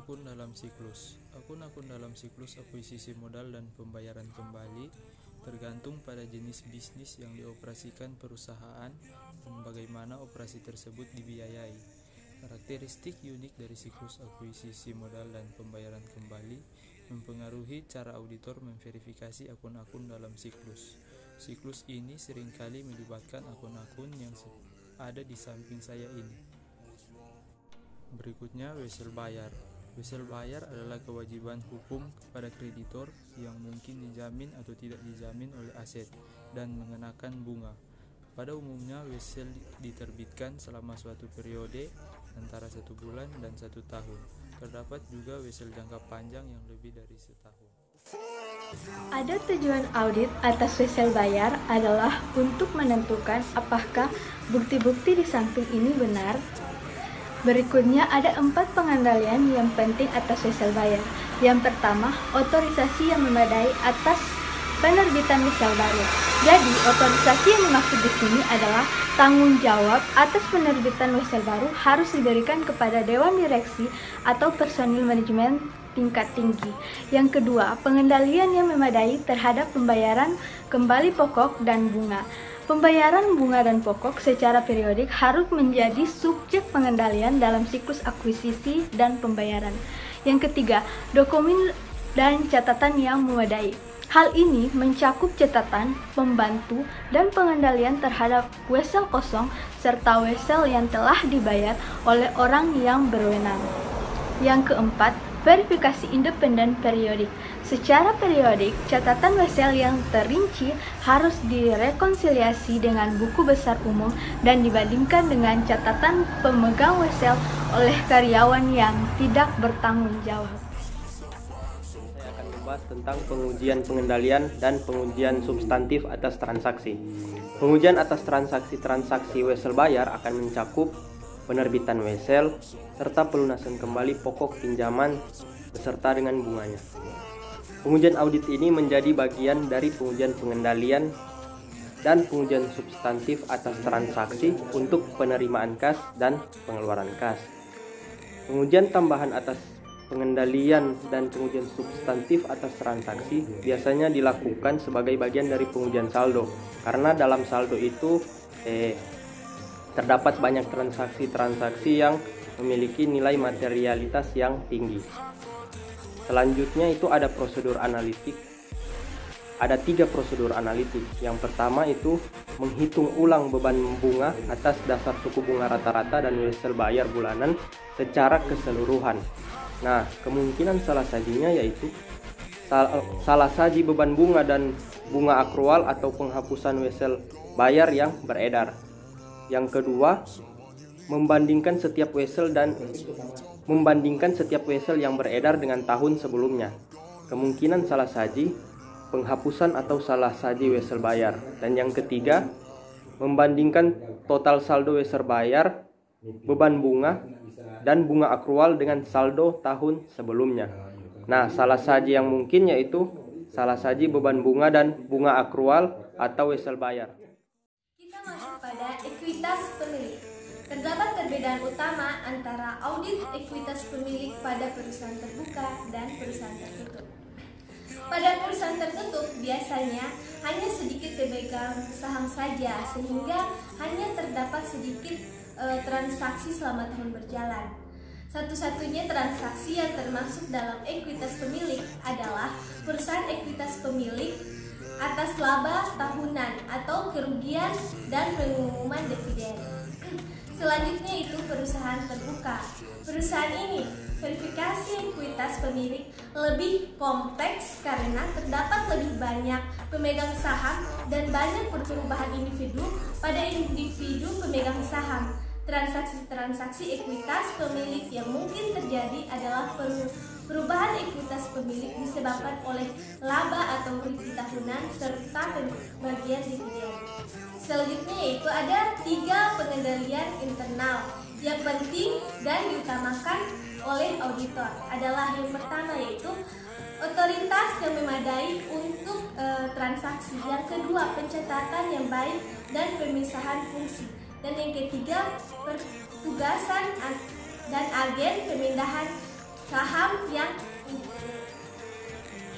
Akun-akun dalam siklus. Akun-akun dalam siklus akuisisi modal dan pembayaran kembali tergantung pada jenis bisnis yang dioperasikan perusahaan dan bagaimana operasi tersebut dibiayai. Karakteristik unik dari siklus akuisisi modal dan pembayaran kembali mempengaruhi cara auditor memverifikasi akun-akun dalam siklus. Siklus ini seringkali melibatkan akun-akun yang ada di samping saya ini. Berikutnya, wesel bayar. Wesel bayar adalah kewajiban hukum kepada kreditor yang mungkin dijamin atau tidak dijamin oleh aset dan mengenakan bunga. Pada umumnya, wesel diterbitkan selama suatu periode antara 1 bulan dan 1 tahun. Terdapat juga wesel jangka panjang yang lebih dari setahun. Ada tujuan audit atas wesel bayar adalah untuk menentukan apakah bukti-bukti di samping ini benar. Berikutnya ada 4 pengendalian yang penting atas wesel bayar. Yang pertama, otorisasi yang memadai atas penerbitan wesel baru. Jadi, otorisasi yang dimaksud di sini adalah tanggung jawab atas penerbitan wesel baru harus diberikan kepada Dewan Direksi atau personil manajemen tingkat tinggi. Yang kedua, pengendalian yang memadai terhadap pembayaran kembali pokok dan bunga. Pembayaran bunga dan pokok secara periodik harus menjadi subjek pengendalian dalam siklus akuisisi dan pembayaran. Yang ketiga, dokumen dan catatan yang memadai. Hal ini mencakup catatan, pembantu, dan pengendalian terhadap wesel kosong serta wesel yang telah dibayar oleh orang yang berwenang. Yang keempat, verifikasi independen periodik. Secara periodik, catatan wesel yang terinci harus direkonsiliasi dengan buku besar umum dan dibandingkan dengan catatan pemegang wesel oleh karyawan yang tidak bertanggung jawab. Saya akan membahas tentang pengujian pengendalian dan pengujian substantif atas transaksi. Pengujian atas transaksi wesel bayar akan mencakup penerbitan wesel serta pelunasan kembali pokok pinjaman beserta dengan bunganya. Pengujian audit ini menjadi bagian dari pengujian pengendalian dan pengujian substantif atas transaksi untuk penerimaan kas dan pengeluaran kas. Pengujian tambahan atas pengendalian dan pengujian substantif atas transaksi biasanya dilakukan sebagai bagian dari pengujian saldo, karena dalam saldo itu terdapat banyak transaksi-transaksi yang memiliki nilai materialitas yang tinggi. Selanjutnya itu ada prosedur analitik. Ada 3 prosedur analitik. Yang pertama itu menghitung ulang beban bunga atas dasar suku bunga rata-rata dan wesel bayar bulanan secara keseluruhan. Nah, kemungkinan salah sajinya yaitu salah saji beban bunga dan bunga akrual atau penghapusan wesel bayar yang beredar. Yang kedua, membandingkan setiap wesel yang beredar dengan tahun sebelumnya. Kemungkinan salah saji, penghapusan atau salah saji wesel bayar. Dan yang ketiga, membandingkan total saldo wesel bayar, beban bunga, dan bunga akrual dengan saldo tahun sebelumnya. Nah, salah saji yang mungkin yaitu salah saji beban bunga dan bunga akrual atau wesel bayar. Kita masuk pada ekuitas pemilik. Terdapat perbedaan utama antara audit ekuitas pemilik pada perusahaan terbuka dan perusahaan tertutup. Pada perusahaan tertutup biasanya hanya sedikit pemegang saham saja, sehingga hanya terdapat sedikit transaksi selama tahun berjalan. Satu-satunya transaksi yang termasuk dalam ekuitas pemilik adalah perusahaan ekuitas pemilik atas laba tahunan atau kerugian dan pengumuman dividen. Selanjutnya itu perusahaan terbuka. Perusahaan ini, verifikasi ekuitas pemilik lebih kompleks karena terdapat lebih banyak pemegang saham dan banyak perubahan individu pada individu pemegang saham. Transaksi-transaksi ekuitas pemilik yang mungkin terjadi adalah perubahan ekuitas pemilik disebabkan oleh laba atau rugi tahunan serta pembagian dividen. Selanjutnya yaitu ada 3 pengendalian internal yang penting dan diutamakan oleh auditor. Adalah yang pertama yaitu otoritas yang memadai untuk transaksi. Yang kedua, pencatatan yang baik dan pemisahan fungsi. Dan yang ketiga, pertugasan dan agen pemindahan saham yang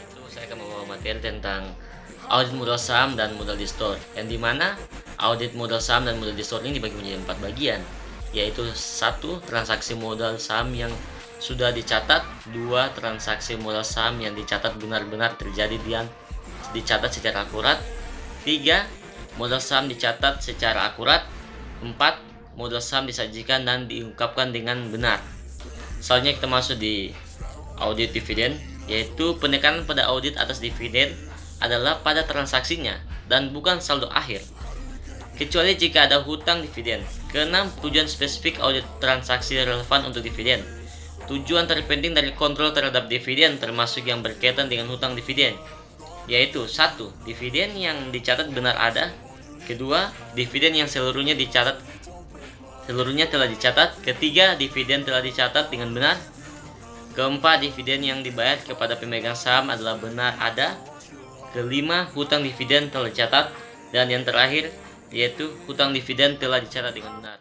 Itu saya akan membawa materi tentang audit modal saham dan modal distort, yang dimana audit modal saham dan modal distort ini dibagi menjadi 4 bagian, yaitu 1. Transaksi modal saham yang sudah dicatat, 2. Transaksi modal saham yang dicatat benar-benar terjadi dan dicatat secara akurat, 3. Modal saham dicatat secara akurat, 4. Modal saham disajikan dan diungkapkan dengan benar. Selanjutnya kita masuk di audit dividen, yaitu penekanan pada audit atas dividen adalah pada transaksinya dan bukan saldo akhir, kecuali jika ada hutang dividen. Keenam, tujuan spesifik audit transaksi relevan untuk dividen. Tujuan terpenting dari kontrol terhadap dividen termasuk yang berkaitan dengan hutang dividen, yaitu 1. Dividen yang dicatat benar ada. 2. Dividen yang seluruhnya telah dicatat. 3. Dividen telah dicatat dengan benar. 4. Dividen yang dibayar kepada pemegang saham adalah benar ada. 5. Hutang dividen telah dicatat. Dan yang terakhir yaitu hutang dividen telah dicatat dengan benar.